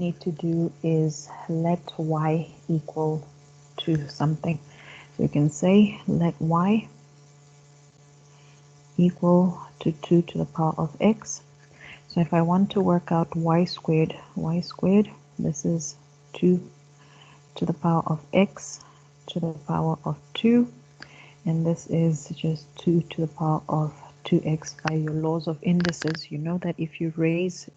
need to do is let y equal to something. So you can say let y equal to 2 to the power of x. So if I want to work out y squared, this is 2 to the power of x to the power of 2, and this is just 2 to the power of 2x. By your laws of indices, you know that if you raise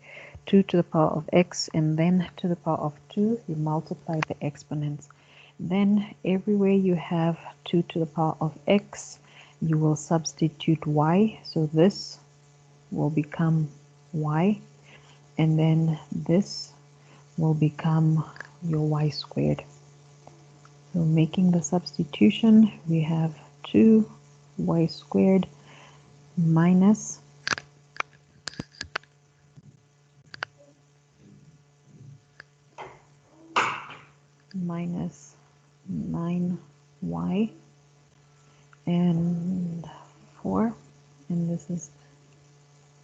2 to the power of x and then to the power of 2, you multiply the exponents. Then everywhere you have 2 to the power of x, you will substitute y. So this will become y, and then this will become your y squared. So making the substitution, we have 2y squared minus 9y and 4, and this is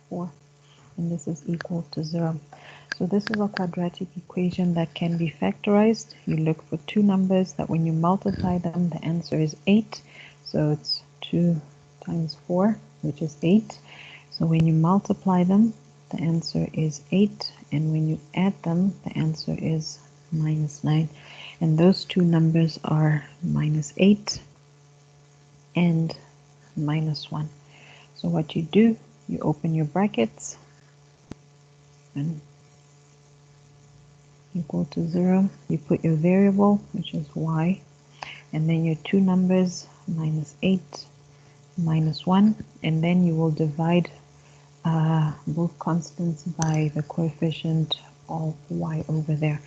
4, and this is equal to 0. So this is a quadratic equation that can be factorized. You look for two numbers that when you multiply them, the answer is 8. So it's 2 times 4, which is 8. So when you multiply them, the answer is 8. And when you add them, the answer is minus 9. And those two numbers are minus 8 and minus 1. So what you do, you open your brackets and equal to 0. You put your variable, which is y, and then your two numbers, minus 8, minus 1, and then you will divide both constants by the coefficient of y over there.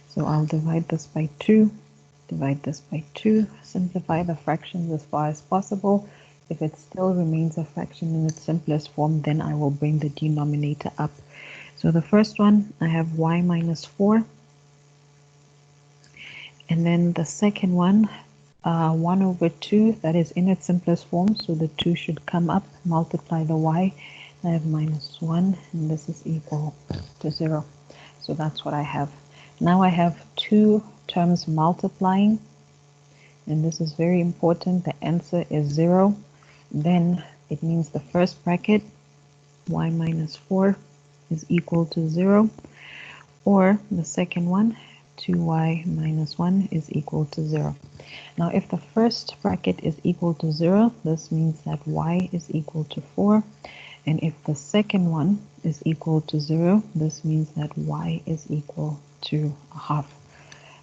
So I'll divide this by 2, divide this by 2, simplify the fractions as far as possible. If it still remains a fraction in its simplest form, then I will bring the denominator up. So the first one, I have y minus 4. And then the second one, 1 over 2, that is in its simplest form. So the 2 should come up, multiply the y. I have minus 1, and this is equal to 0. So that's what I have. Now I have two terms multiplying, and this is very important. The answer is 0. Then it means the first bracket, y minus 4, is equal to 0, or the second one, 2y minus 1, is equal to 0. Now if the first bracket is equal to 0, this means that y is equal to 4, and if the second one is equal to 0, this means that y is equal to a half.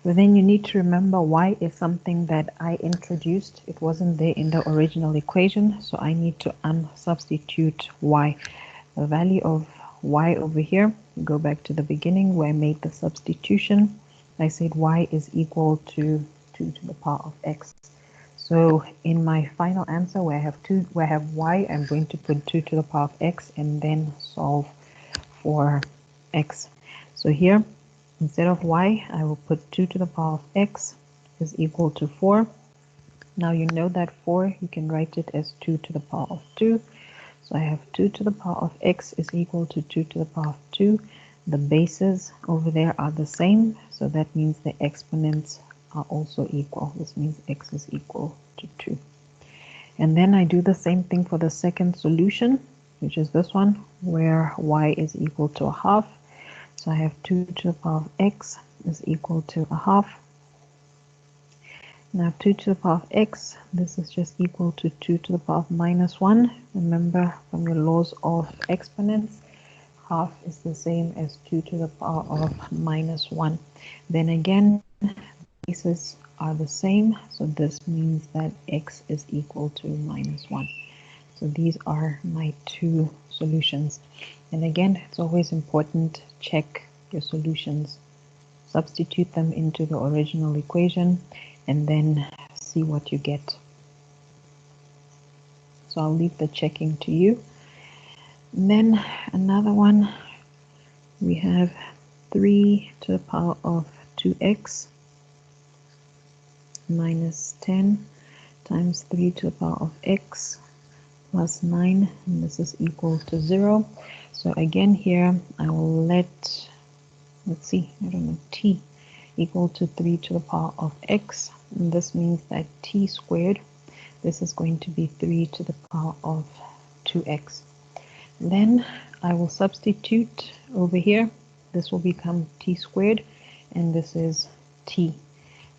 But then you need to remember y is something that I introduced. It wasn't there in the original equation, so I need to unsubstitute y. The value of y over here, go back to the beginning where I made the substitution. I said y is equal to 2 to the power of x. So in my final answer where I have y, I'm going to put 2 to the power of x and then solve for x. So here, instead of y, I will put 2 to the power of x is equal to 4. Now you know that 4, you can write it as 2 to the power of 2. So I have 2 to the power of x is equal to 2 to the power of 2. The bases over there are the same, so that means the exponents are also equal. This means x is equal to 2. And then I do the same thing for the second solution, which is this one, where y is equal to a half. So I have 2 to the power of x is equal to a half. Now 2 to the power of x, this is just equal to 2 to the power of minus 1. Remember from your laws of exponents, half is the same as 2 to the power of minus 1. Then again, bases are the same, so this means that x is equal to minus 1. So these are my two solutions. And again, it's always important, check your solutions, substitute them into the original equation, and then see what you get. So I'll leave the checking to you. And then another one, we have 3 to the power of 2x minus 10 times 3 to the power of x plus 9, and this is equal to 0. So again here, I will let let's see, I don't know, t equal to 3 to the power of x. And this means that t squared, this is going to be 3 to the power of 2x. Then I will substitute over here. This will become t squared, and this is t.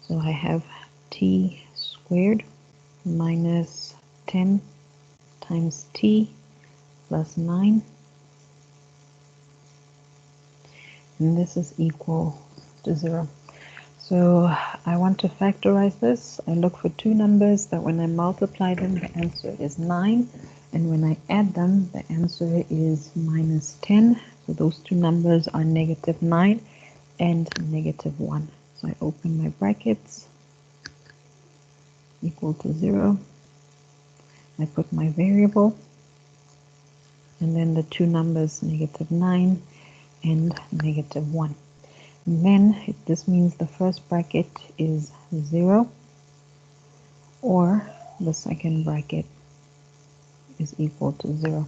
So I have t squared minus 10 times t plus 9. And this is equal to 0. So I want to factorize this. I look for two numbers that when I multiply them, the answer is 9. And when I add them, the answer is minus 10. So those two numbers are negative 9 and negative 1. So I open my brackets, equal to 0. I put my variable, and then the two numbers, negative 9 and negative 1. And then this means the first bracket is 0, or the second bracket is equal to 0.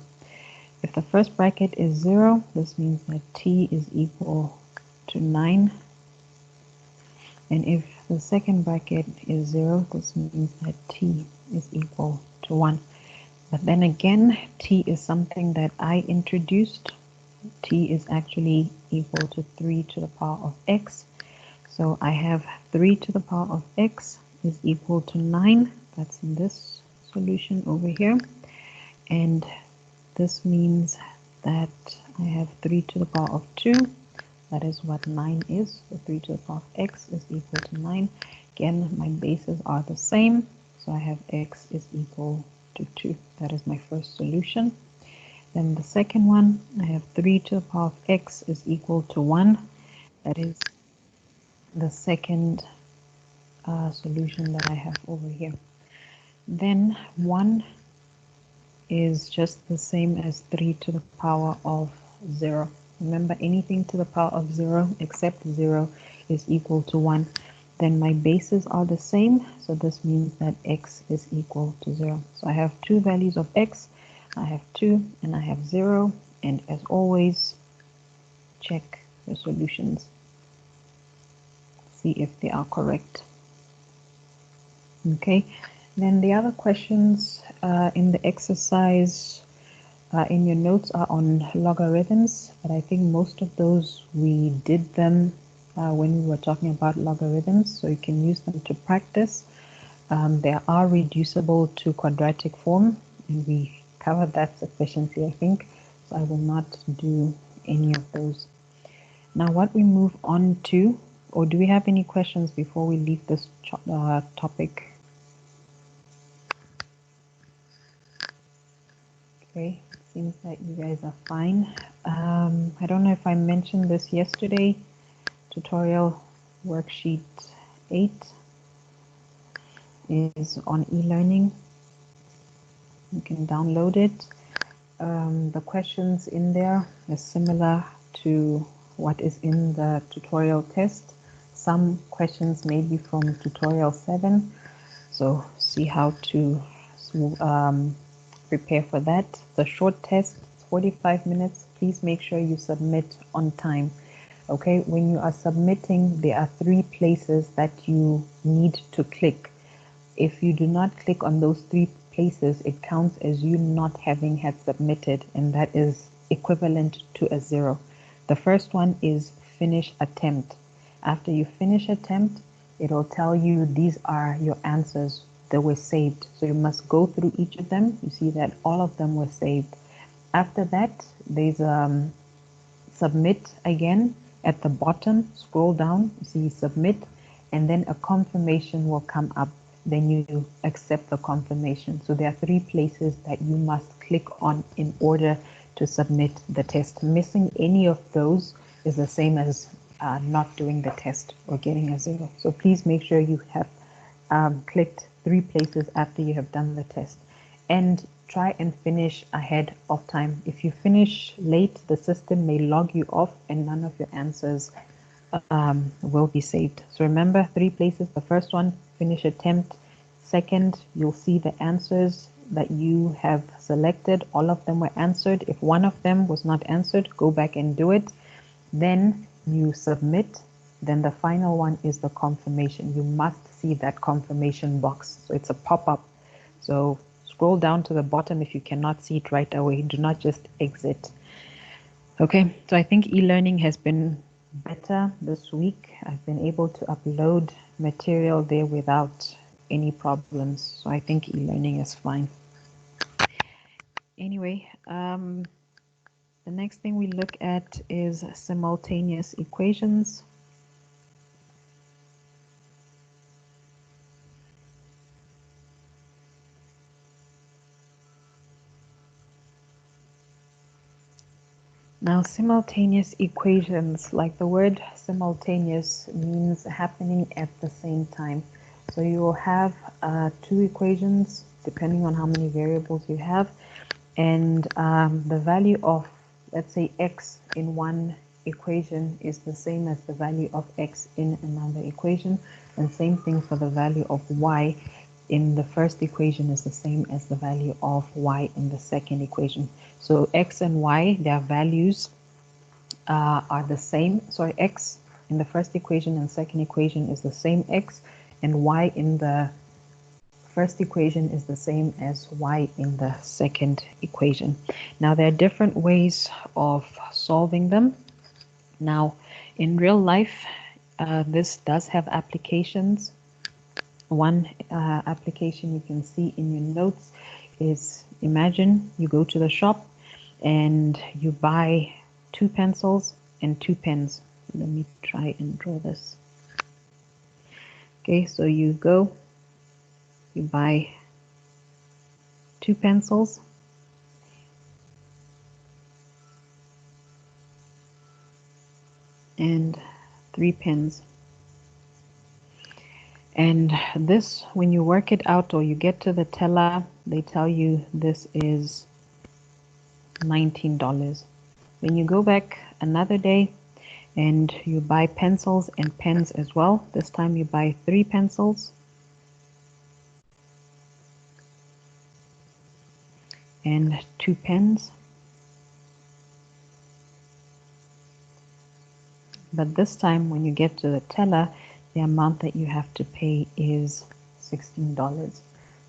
If the first bracket is 0, this means that t is equal to 9. And if the second bracket is 0, this means that t is equal to 1. But then again, t is something that I introduced. T is actually equal to 3 to the power of x. So I have 3 to the power of x is equal to 9. That's in this solution over here. And this means that I have 3 to the power of 2. That is what 9 is. So 3 to the power of x is equal to 9. Again, my bases are the same. So I have x is equal to 2. That is my first solution. Then the second one, I have 3 to the power of x is equal to 1. That is the second solution that I have over here. Then 1 is just the same as 3 to the power of 0. Remember, anything to the power of 0 except 0 is equal to 1. Then my bases are the same, so this means that x is equal to 0. So I have two values of x. I have 2 and I have 0. And as always, check your solutions. See if they are correct. Okay. Then the other questions in the exercise in your notes are on logarithms, but I think most of those we did them when we were talking about logarithms, so you can use them to practice. They are reducible to quadratic form, and we covered that sufficiently, I think, so I will not do any of those. Now what we move on to, or do we have any questions before we leave this topic? Okay, it seems that you guys are fine. I don't know if I mentioned this yesterday. Tutorial worksheet 8 is on e-learning. You can download it. The questions in there are similar to what is in the tutorial test. Some questions may be from tutorial 7, so see how to prepare for that. The short test, 45 minutes. Please make sure you submit on time. Okay, when you are submitting, there are 3 places that you need to click. If you do not click on those 3 places, it counts as you not having had submitted, and that is equivalent to a 0. The first one is finish attempt. After you finish attempt, it will tell you these are your answers that were saved. So you must go through each of them. You see that all of them were saved. After that, there's submit again. At the bottom, scroll down, you see submit, and then a confirmation will come up. Then you accept the confirmation. So there are 3 places that you must click on in order to submit the test. Missing any of those is the same as not doing the test or getting a 0. So please make sure you have clicked 3 places after you have done the test. And try and finish ahead of time. If you finish late, the system may log you off and none of your answers will be saved. So remember, 3 places. The first one, finish attempt. Second, you'll see the answers that you have selected. All of them were answered. If one of them was not answered, go back and do it. Then you submit, then the final one is the confirmation. You must see that confirmation box. So it's a pop-up. So scroll down to the bottom if you cannot see it right away. Do not just exit. Okay, so I think e-learning has been better this week. I've been able to upload material there without any problems. So I think e-learning is fine. Anyway, the next thing we look at is simultaneous equations. Now, simultaneous equations, like the word simultaneous, means happening at the same time. So you will have two equations depending on how many variables you have, and the value of, let's say, x in one equation is the same as the value of x in another equation, and same thing for the value of y in the first equation is the same as the value of y in the second equation. So x and y, their values are the same. Sorry, x in the first equation and second equation is the same x, and y in the first equation is the same as y in the second equation. Now, there are different ways of solving them. Now, in real life, this does have applications. One application you can see in your notes is, imagine you go to the shop and you buy 2 pencils and 2 pens. Let me try and draw this. Okay, so you go, you buy 2 pencils and 3 pens. And this, when you work it out or you get to the teller, they tell you this is $19. Then you go back another day and you buy pencils and pens as well. This time you buy 3 pencils and 2 pens. But this time when you get to the teller, the amount that you have to pay is $16.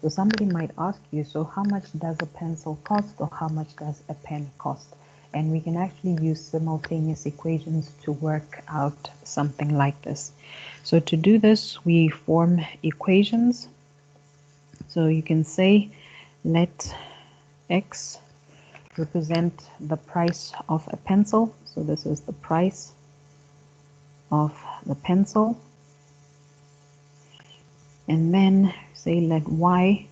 So somebody might ask you, so how much does a pencil cost, or how much does a pen cost? And we can actually use simultaneous equations to work out something like this. So to do this, we form equations. So you can say, let x represent the price of a pencil. So this is the price of the pencil. And then say let y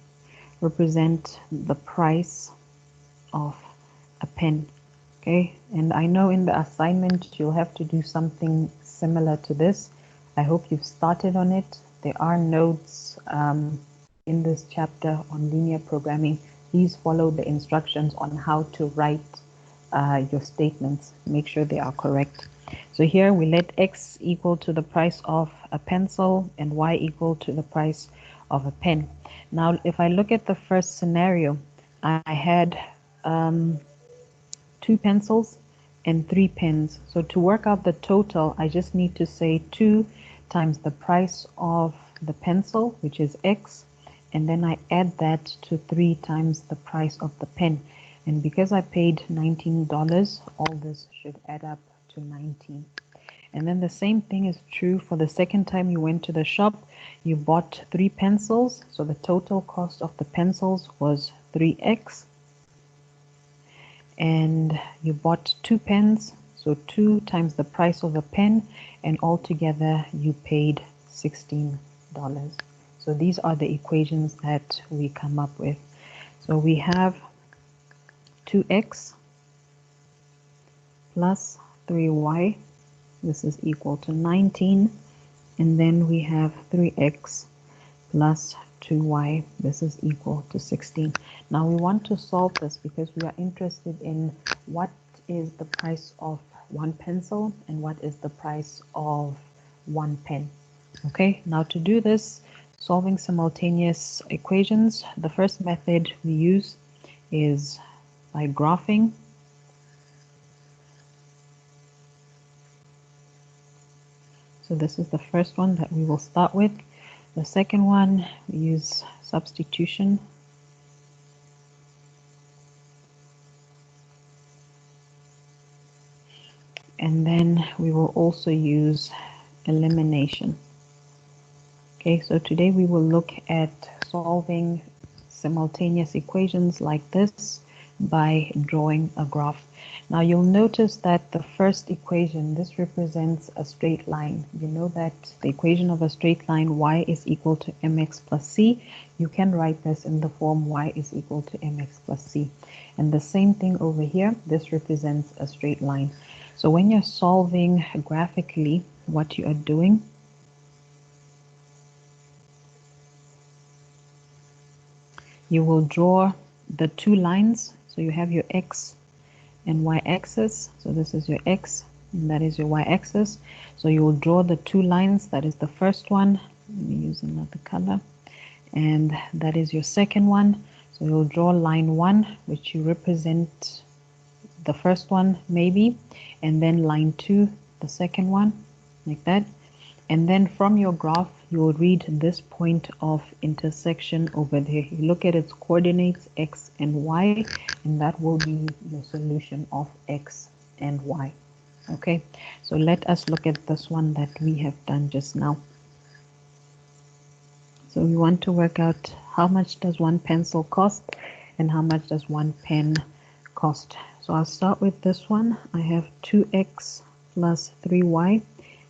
represent the price of a pen. Okay, and I know in the assignment you'll have to do something similar to this. I hope you've started on it. There are notes in this chapter on linear programming. Please follow the instructions on how to write your statements. Make sure they are correct. So here we let x equal to the price of a pencil and y equal to the price of a pen. Now, if I look at the first scenario, I had 2 pencils and 3 pens. So to work out the total, I just need to say 2 times the price of the pencil, which is x, and then I add that to 3 times the price of the pen. And because I paid $19, all this should add up to 19. And then the same thing is true for the second time you went to the shop. You bought 3 pencils, so the total cost of the pencils was 3x. And you bought 2 pens, so 2 times the price of a pen, and altogether you paid $16. So these are the equations that we come up with. So we have 2x plus 3y, this is equal to 19, and then we have 3x plus 2y, this is equal to 16. Now we want to solve this because we are interested in what is the price of 1 pencil and what is the price of 1 pen. Okay, now to do this, solving simultaneous equations, the first method we use is by graphing. So this is the first one that we will start with. The second one, we use substitution. And then we will also use elimination. Okay, so today we will look at solving simultaneous equations like this by drawing a graph. Now you'll notice that the first equation, this represents a straight line. You know that the equation of a straight line, y is equal to mx plus c. You can write this in the form y is equal to mx plus c. And the same thing over here, this represents a straight line. So when you're solving graphically, what you are doing, you will draw the two lines. So you have your x and y-axis. So this is your x and that is your y-axis. So you will draw the two lines. That is the first one. Let me use another color. And that is your second one. So you'll draw line 1, which you represent the first one maybe, and then line 2, the second one, like that. And then from your graph, you will read this point of intersection over there. You look at its coordinates, x and y, and that will be your solution of x and y. Okay, so let us look at this one that we have done just now. So we want to work out how much does one pencil cost and how much does one pen cost. So I'll start with this one. I have 2x plus 3y.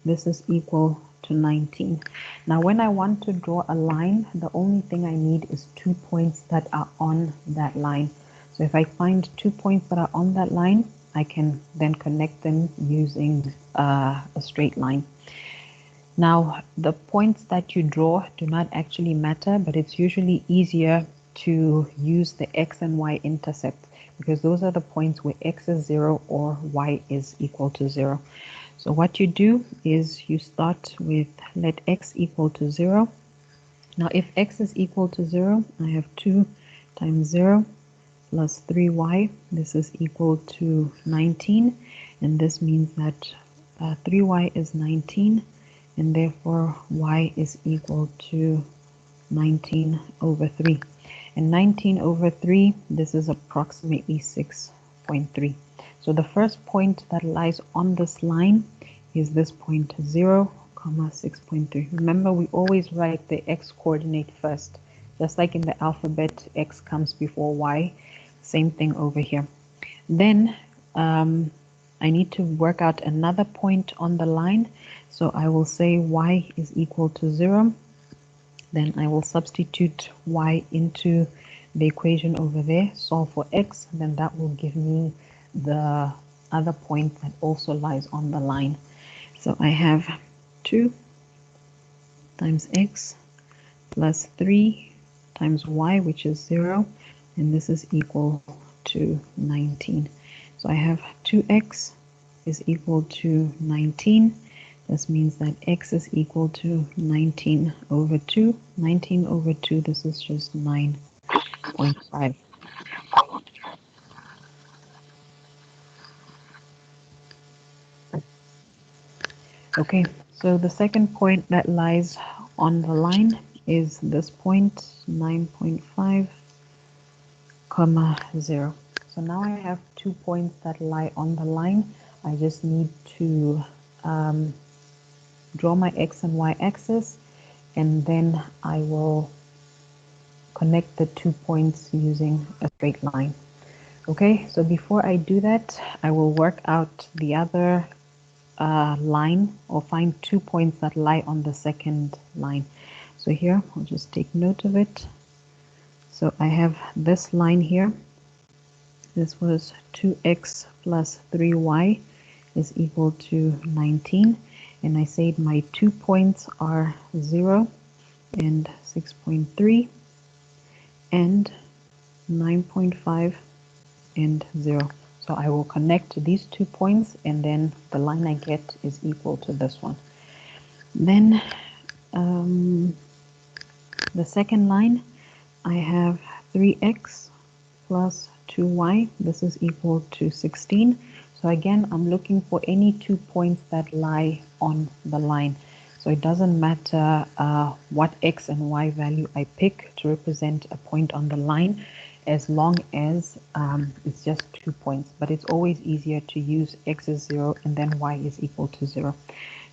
This is equal to 19. Now when I want to draw a line, the only thing I need is 2 points that are on that line. So if I find 2 points that are on that line, I can then connect them using a straight line. Now the points that you draw do not actually matter, but it's usually easier to use the x and y intercept, because those are the points where x is 0 or y is equal to 0. So what you do is you start with let x equal to 0. Now if x is equal to 0, I have 2 times 0 plus 3y. This is equal to 19, and this means that 3y is 19, and therefore y is equal to 19 over 3. And 19 over 3, this is approximately 6.3. So the first point that lies on this line is this point 0, 6.3. Remember, we always write the x coordinate first. Just like in the alphabet, x comes before y. Same thing over here. Then I need to work out another point on the line. So I will say y is equal to 0. Then I will substitute y into the equation over there, solve for x, then that will give me the other point that also lies on the line. So I have 2 times x plus 3 times y, which is 0, and this is equal to 19. So I have 2x is equal to 19. This means that x is equal to 19 over 2. 19 over 2, this is just 9.5. Okay, so the second point that lies on the line is this point, 9.5, 0. So now I have 2 points that lie on the line. I just need to draw my x and y axis, and then I will connect the 2 points using a straight line. Okay, so before I do that, I will work out the other line, or find 2 points that lie on the second line. So here, I'll just take note of it. So I have this line here. This was 2x plus 3y is equal to 19. And I said my 2 points are 0 and 6.3 and 9.5 and 0. So I will connect these 2 points, and then the line I get is equal to this one. Then the second line, I have 3x plus 2y. This is equal to 16. So again, I'm looking for any 2 points that lie on the line. So it doesn't matter what x and y value I pick to represent a point on the line, as long as it's just 2 points. But it's always easier to use x is 0 and then y is equal to 0.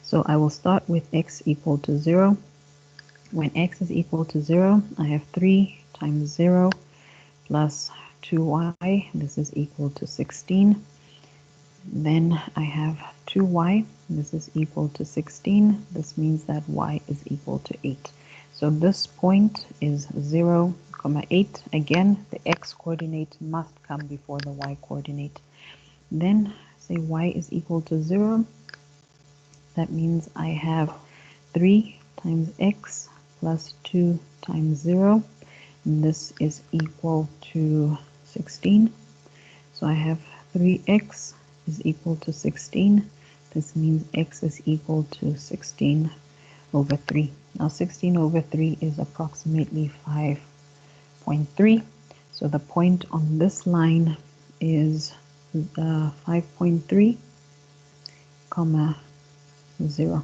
So I will start with x equal to 0. When x is equal to 0, I have 3 times 0 plus 2y. This is equal to 16. Then I have 2y. This is equal to 16. This means that y is equal to 8. So this point is 0, 8. Again, the x coordinate must come before the y coordinate. Then say y is equal to 0. That means I have 3 times x plus 2 times 0. And this is equal to 16. So I have 3x is equal to 16. This means x is equal to 16 over 3. Now 16 over 3 is approximately 5.3. So the point on this line is 5.3, 0.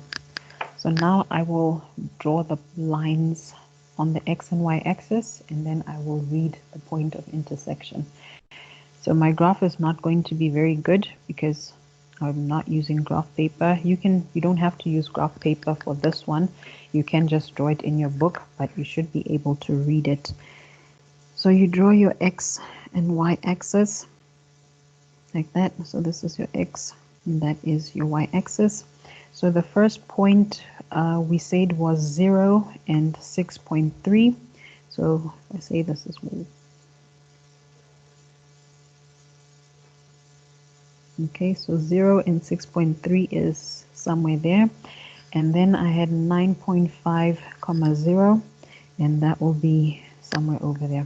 So now I will draw the lines on the x and y axis, and then I will read the point of intersection. So my graph is not going to be very good because I'm not using graph paper. You don't have to use graph paper for this one. You can just draw it in your book, but you should be able to read it. So you draw your x and y axis like that. So this is your x and that is your y axis. So the first point we said was 0 and 6.3. So I say this is okay, so 0 and 6.3 is somewhere there. And then I had 9.5, 0, and that will be somewhere over there.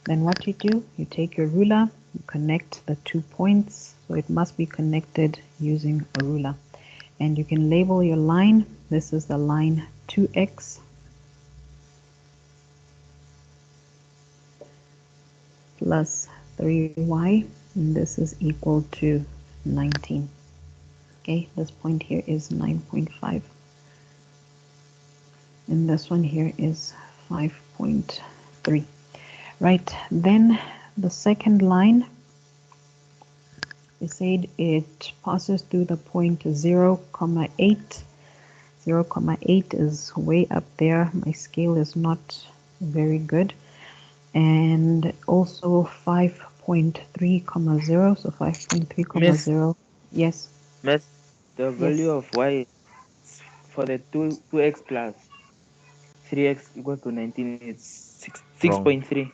Then what you do, you take your ruler, you connect the 2 points. So it must be connected using a ruler. And you can label your line. This is the line 2x plus 3y, and this is equal to 19. Okay, this point here is 9.5. And this one here is 5.3. Right, then the second line, we said it passes through the point 0, 8. 0, 8 is way up there. My scale is not very good. And also 5.3, 0. So 5.3, 0. Yes. Miss, the value Yes. of y for the 2x plus 3x equal to 19 is Wrong. 6.3.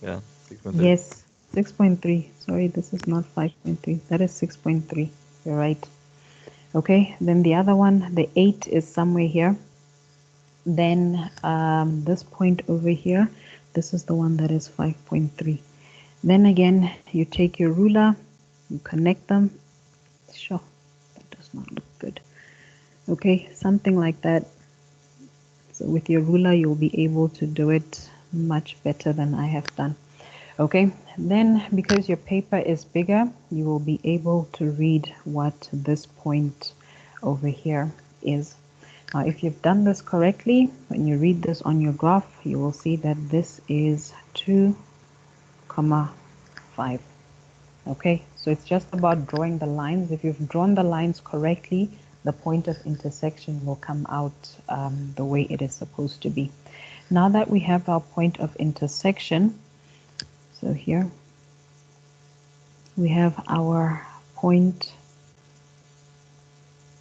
Yeah, 6.3. Yes. 6.3. Sorry, this is not 5.3. That is 6.3. You're right. Okay, then the other one, the 8 is somewhere here. Then this point over here, this is the one that is 5.3. Then again, you take your ruler, you connect them. Sure, that does not look good. Okay, something like that. So with your ruler, you'll be able to do it much better than I have done. Okay, then because your paper is bigger, you will be able to read what this point over here is. Now, if you've done this correctly, when you read this on your graph, you will see that this is 2, 5. Okay, so it's just about drawing the lines. If you've drawn the lines correctly, the point of intersection will come out the way it is supposed to be. Now that we have our point of intersection, so here we have our point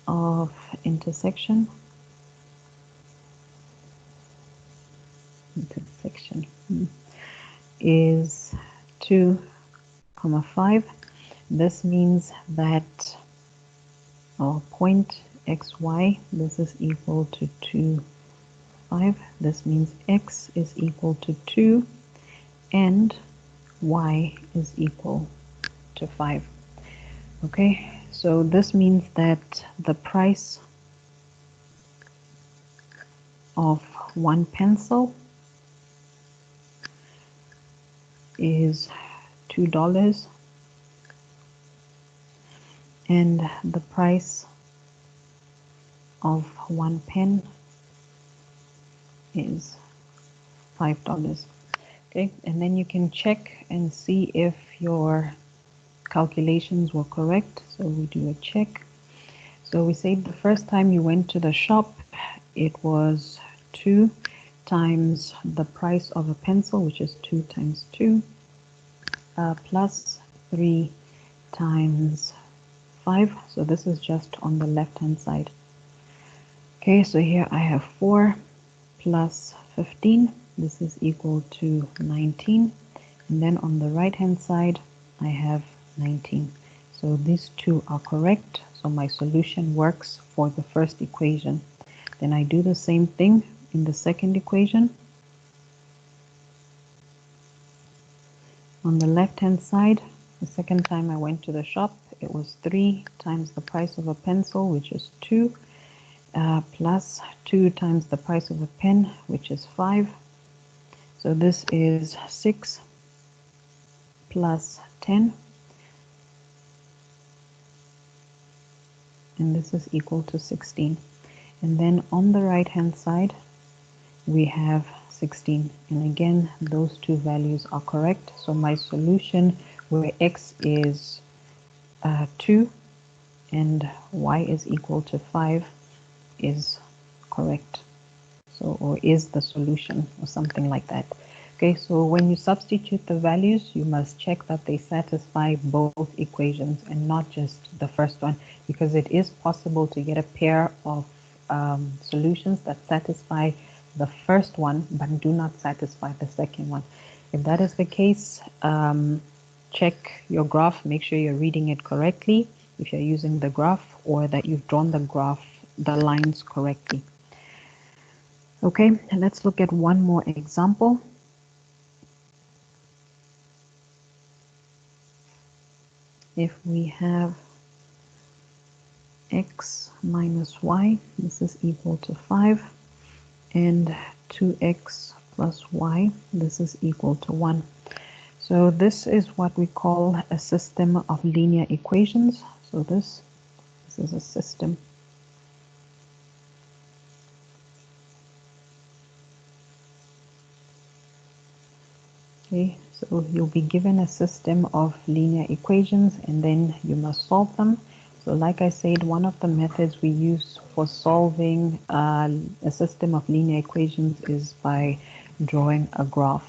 of intersection. Intersection is 2, 5. This means that our point xy, this is equal to 2, 5. This means x is equal to 2 and y is equal to 5. Okay, so this means that the price of one pencil is $2 and the price of 1 pen is $5. Okay, and then you can check and see if your calculations were correct. So we do a check. So we say the first time you went to the shop, it was 2 times the price of a pencil, which is 2 times 2, plus 3 times 5. So this is just on the left hand side. Okay, so here I have 4 plus 15. This is equal to 19. And then on the right hand side, I have 19. So these two are correct. So my solution works for the first equation. Then I do the same thing in the second equation. On the left hand side, the second time I went to the shop, it was 3 times the price of a pencil, which is 2, plus 2 times the price of a pen, which is 5. So this is 6 plus 10, and this is equal to 16. And then on the right hand side, we have 16, and again those two values are correct. So my solution, where x is 2 and y is equal to 5, is correct. So, or is the solution, or something like that. Okay, so when you substitute the values, you must check that they satisfy both equations and not just the first one, because it is possible to get a pair of solutions that satisfy the first one but do not satisfy the second one. If that is the case, check your graph, make sure you're reading it correctly if you're using the graph, or that you've drawn the graph, the lines correctly. Okay, and let's look at one more example. If we have x minus y, this is equal to 5, and 2x plus y, this is equal to 1. So this is what we call a system of linear equations. So this is a system. Okay, so you'll be given a system of linear equations and then you must solve them. So like I said, one of the methods we use for solving a system of linear equations is by drawing a graph.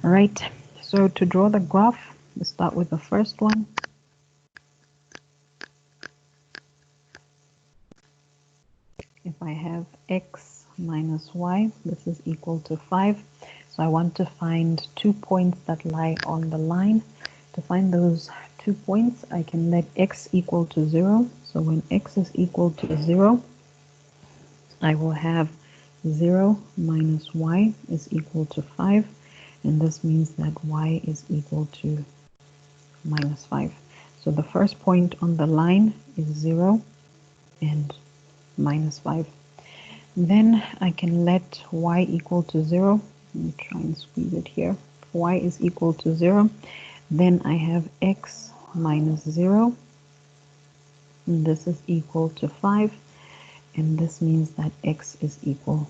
All right, so to draw the graph, we start with the first one. If I have x minus y, this is equal to 5. So I want to find 2 points that lie on the line. To find those 2 points, I can let x equal to 0. So when x is equal to 0, I will have 0 minus y is equal to 5. And this means that y is equal to minus 5. So the first point on the line is 0 and minus 5. Then I can let y equal to 0. Let me try and squeeze it here. Y is equal to 0. Then I have x minus 0. And this is equal to 5. And this means that x is equal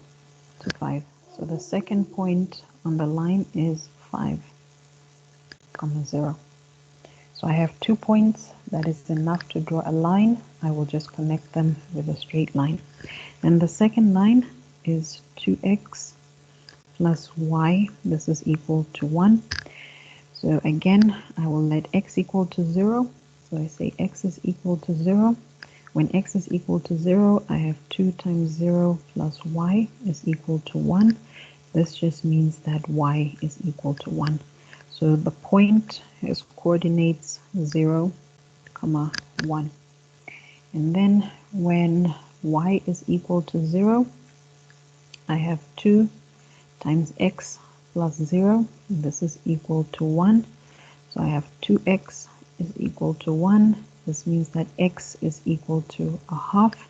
to 5. So the second point on the line is 5, 0. So I have 2 points. That is enough to draw a line. I will just connect them with a straight line. And the second line is 2x plus y. This is equal to 1. So again, I will let x equal to 0. So I say x is equal to 0. When x is equal to 0, I have 2 times 0 plus y is equal to 1. This just means that y is equal to 1. So the point has coordinates 0, 1. And then when y is equal to 0, I have 2 times x plus 0. This is equal to 1. So I have 2x is equal to 1. This means that x is equal to a half.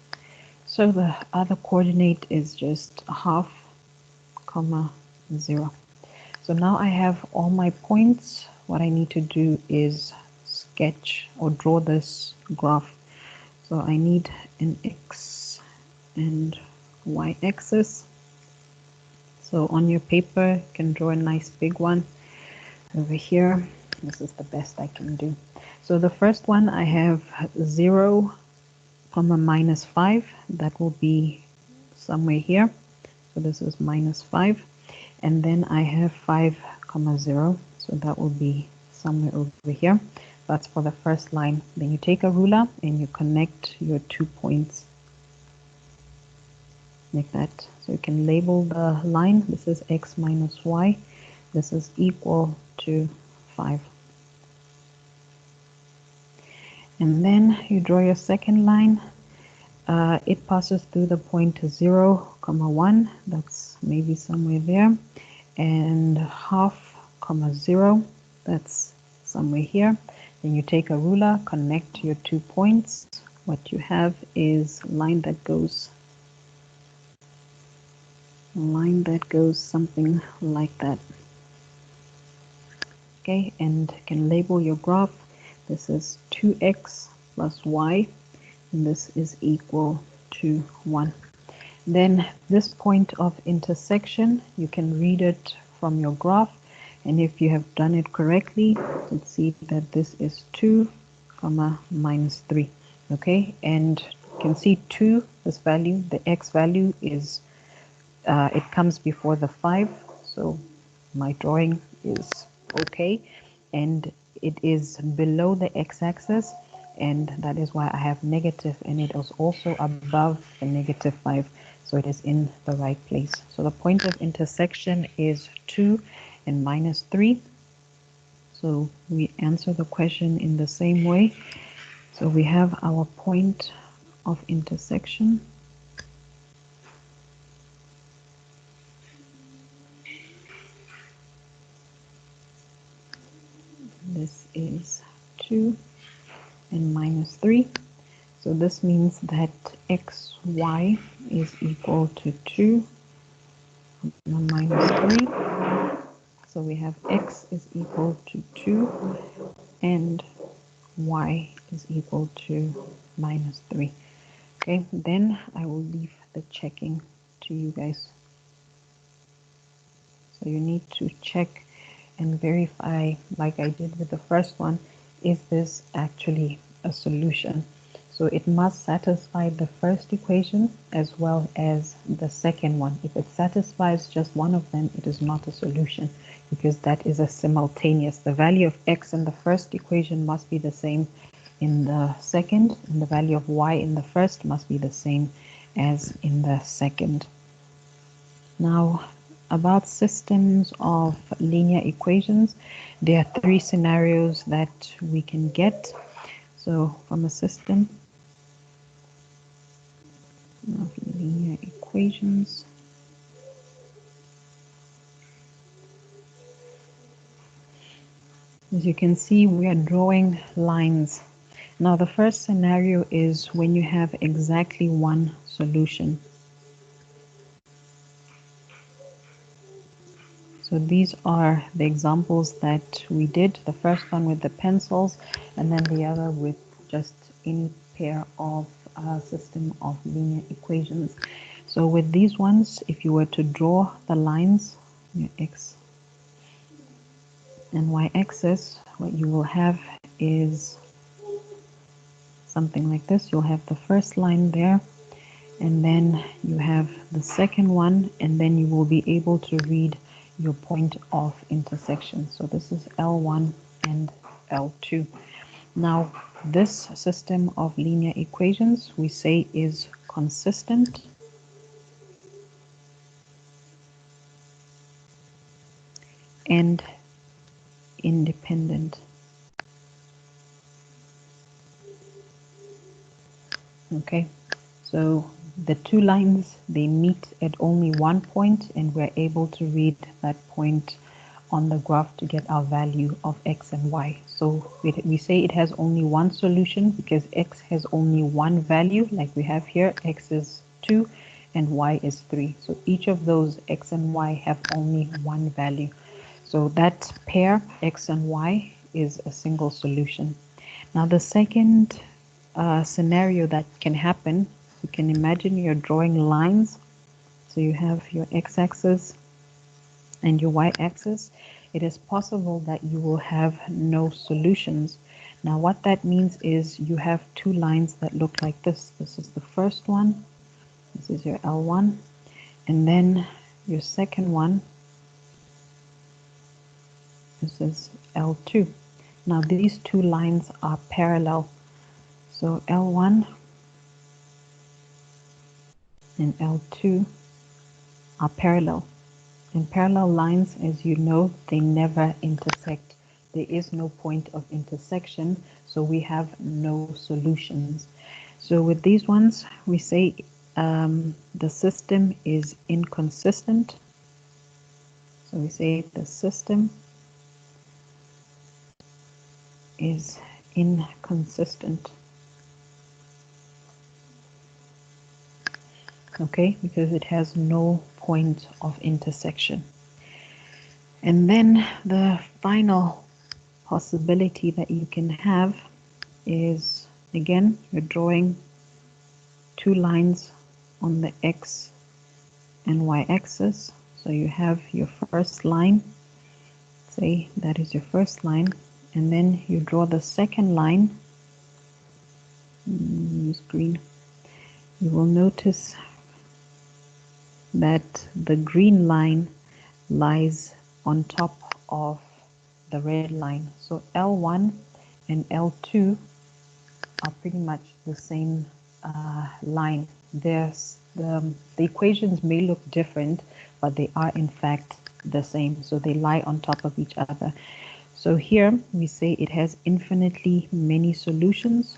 So the other coordinate is just a half, 0. So now I have all my points. What I need to do is sketch or draw this graph. So I need an x and y-axis. So on your paper, you can draw a nice big one over here. This is the best I can do. So the first one, I have 0, comma minus 5. That will be somewhere here. So this is minus 5. And then I have 5, comma 0. So that will be somewhere over here. That's for the first line. Then you take a ruler and you connect your 2 points like that. So you can label the line. This is x minus y. This is equal to 5. And then you draw your second line. It passes through the point 0, comma 1. That's maybe somewhere there. And half, comma 0. That's somewhere here. Then you take a ruler, connect your 2 points. What you have is a line that goes something like that. Okay, and you can label your graph. This is 2x plus y, and this is equal to 1. Then this point of intersection, you can read it from your graph, and if you have done it correctly, let's see that this is 2, comma minus 3. Okay, and you can see 2, this value, the x value is it comes before the 5, so my drawing is okay, and it is below the x-axis, and that is why I have negative, and it is also above the negative 5, so it is in the right place. So the point of intersection is 2 and minus 3. So we answer the question in the same way. So we have our point of intersection. This is 2 and minus 3. So this means that xy is equal to 2 minus 3. So we have x is equal to 2 and y is equal to minus 3. Okay, then I will leave the checking to you guys. So you need to check and verify, like I did with the first one, is this actually a solution? So it must satisfy the first equation as well as the second one. If it satisfies just one of them, it is not a solution because that is a simultaneous. The value of x in the first equation must be the same in the second, and the value of y in the first must be the same as in the second. Now, about systems of linear equations, there are 3 scenarios that we can get. So from a system of linear equations, as you can see, we are drawing lines. Now the first scenario is when you have exactly one solution. So these are the examples that we did, the first one with the pencils, and then the other with just any pair of system of linear equations. So with these ones, if you were to draw the lines, your x and y axis, what you will have is something like this. You'll have the first line there, and then you have the second one, and then you will be able to read your point of intersection. So this is L1 and L2. Now this system of linear equations we say is consistent and independent. Okay, so the 2 lines, they meet at only one point, and we're able to read that point on the graph to get our value of x and y. So we say it has only one solution because x has only one value, like we have here, x is 2 and y is 3. So each of those x and y have only one value. So that pair, x and y, is a single solution. Now the second scenario that can happen, you can imagine you're drawing lines. So you have your x-axis and your y-axis. It is possible that you will have no solutions. Now what that means is you have two lines that look like this. This is the first one. This is your L1. And then your second one, this is L2. Now these two lines are parallel. So L1 and L2 are parallel. And parallel lines, as you know, they never intersect. There is no point of intersection, so we have no solutions. So with these ones, we say the system is inconsistent. So we say the system is inconsistent. Okay, because it has no point of intersection. And then the final possibility that you can have is, again, you're drawing two lines on the x and y axis. So you have your first line, say that is your first line, and then you draw the second line. Use green. You will notice that the green line lies on top of the red line. So L1 and L2 are pretty much the same line. The equations may look different, but they are in fact the same. So they lie on top of each other. So here we say it has infinitely many solutions.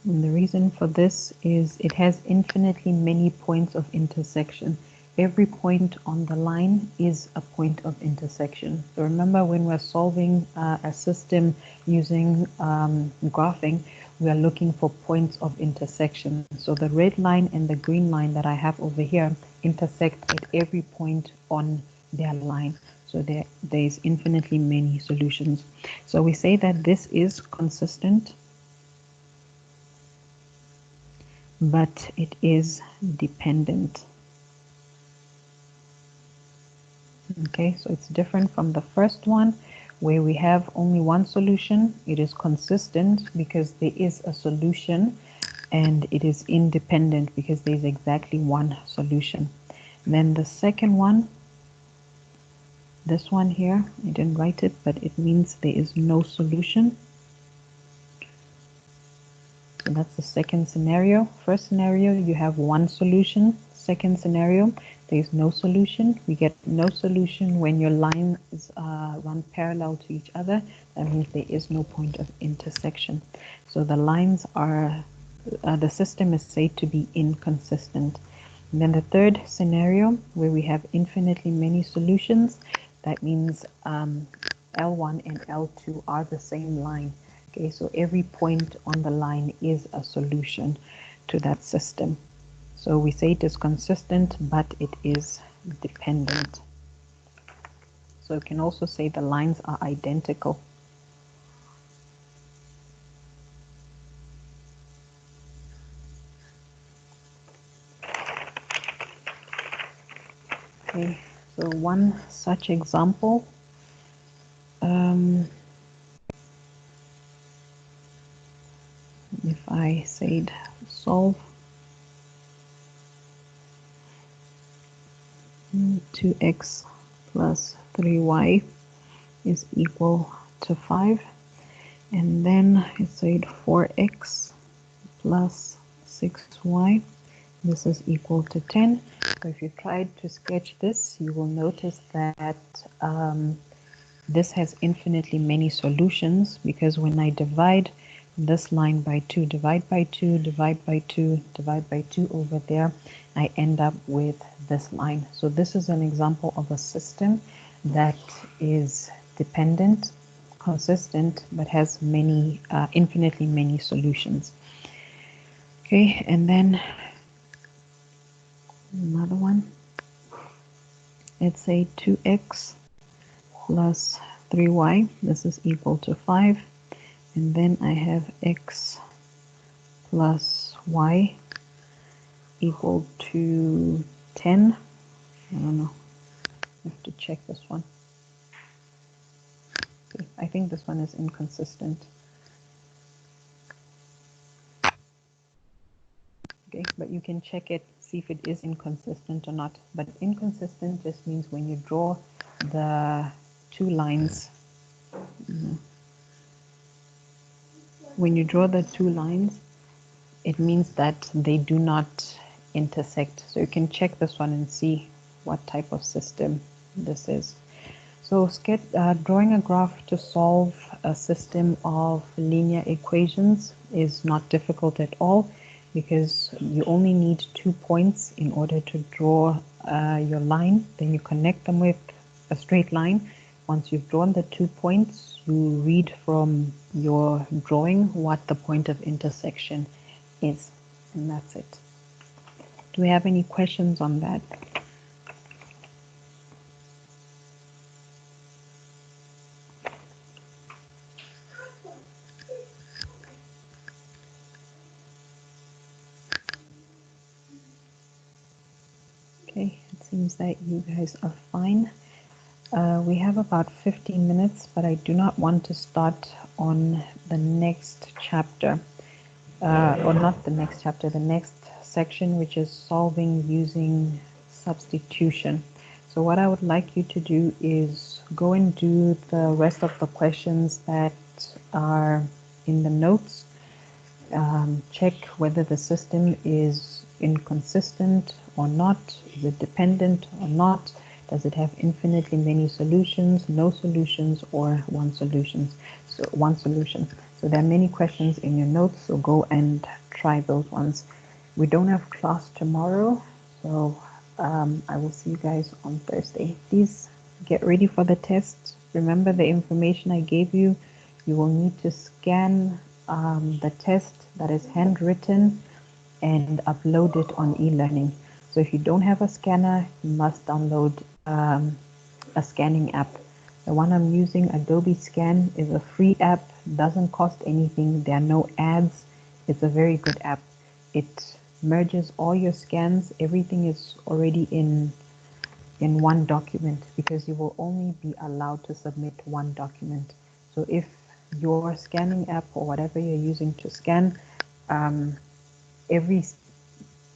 And the reason for this is it has infinitely many points of intersection. Every point on the line is a point of intersection. So remember, when we're solving a system using graphing, we are looking for points of intersection. So the red line and the green line that I have over here intersect at every point on their line. So there's infinitely many solutions. So we say that this is consistent, but it is dependent. Okay, so it's different from the first one where we have only one solution. It is consistent because there is a solution, and it is independent because there is exactly one solution. Then the second one, this one here, I didn't write it, but it means there is no solution. So that's the second scenario. First scenario, you have one solution. Second scenario, there is no solution. We get no solution when your lines run parallel to each other. That means there is no point of intersection. So the lines are, the system is said to be inconsistent. And then the third scenario, where we have infinitely many solutions, that means L1 and L2 are the same line. Okay, so every point on the line is a solution to that system. So we say it is consistent, but it is dependent. So you can also say the lines are identical. Okay, so one such example. If I said solve 2x plus 3y is equal to 5, and then I said 4x plus 6y, this is equal to 10. So if you tried to sketch this, you will notice that this has infinitely many solutions, because when I divide this line by 2, divide by 2, divide by 2, divide by 2 over there, I end up with this line. So this is an example of a system that is dependent, consistent, but has many, infinitely many solutions. Okay, and then another one. Let's say 2x plus 3y. This is equal to 5. And then I have x plus y equal to 10. I don't know. I have to check this one. Okay, I think this one is inconsistent. Okay, but you can check it, see if it is inconsistent or not. But inconsistent just means when you draw the two lines, when you draw the two lines, it means that they do not intersect. So you can check this one and see what type of system this is. So drawing a graph to solve a system of linear equations is not difficult at all, because you only need 2 points in order to draw your line. Then you connect them with a straight line. Once you've drawn the 2 points, you read from your drawing what the point of intersection is, and that's it. Do we have any questions on that? Okay, it seems that you guys are fine. We have about 15 minutes, but I do not want to start on the next chapter, or not the next chapter, the next section, which is solving using substitution. So what I would like you to do is go and do the rest of the questions that are in the notes. Check whether the system is inconsistent or not, is it dependent or not, does it have infinitely many solutions, no solutions, or one solution. So there are many questions in your notes, so go and try those ones. We don't have class tomorrow, so I will see you guys on Thursday. Please get ready for the test. Remember the information I gave you. You will need to scan the test that is handwritten and upload it on e-learning. So if you don't have a scanner, you must download a scanning app. The one I'm using, Adobe Scan, is a free app, doesn't cost anything, there are no ads. It's a very good app. It merges all your scans, everything is already in one document, because you will only be allowed to submit one document. So if your scanning app or whatever you're using to scan, every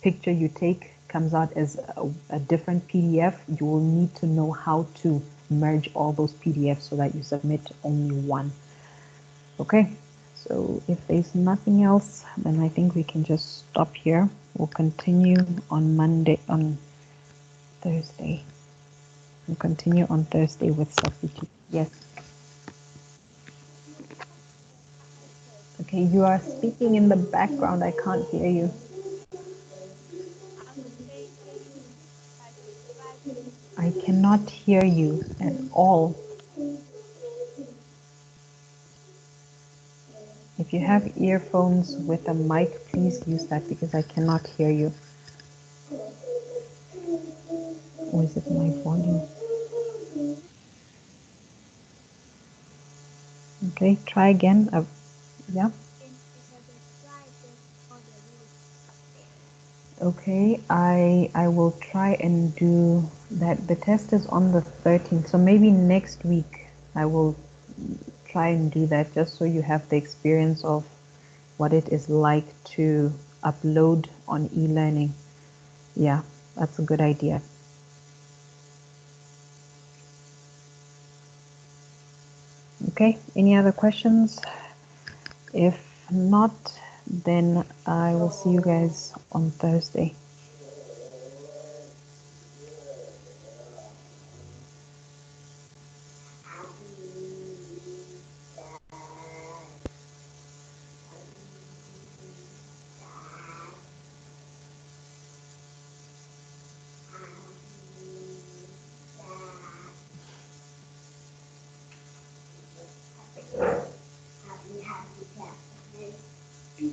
picture you take comes out as a different PDF, you will need to know how to merge all those PDFs so that you submit only one. Okay, so if there's nothing else, then I think we can just stop here. We'll continue on Thursday. We'll continue on Thursday with substitute. Yes. Okay, you are speaking in the background. I can't hear you. I cannot hear you at all. If you have earphones with a mic, please use that, because I cannot hear you. Or is it my volume? Okay, try again. Yeah. Okay, I will try and do that. The test is on the 13th, so maybe next week I will try and do that, just so you have the experience of what it is like to upload on e-learning. Yeah, that's a good idea. Okay, any other questions? If not, then I will see you guys on Thursday.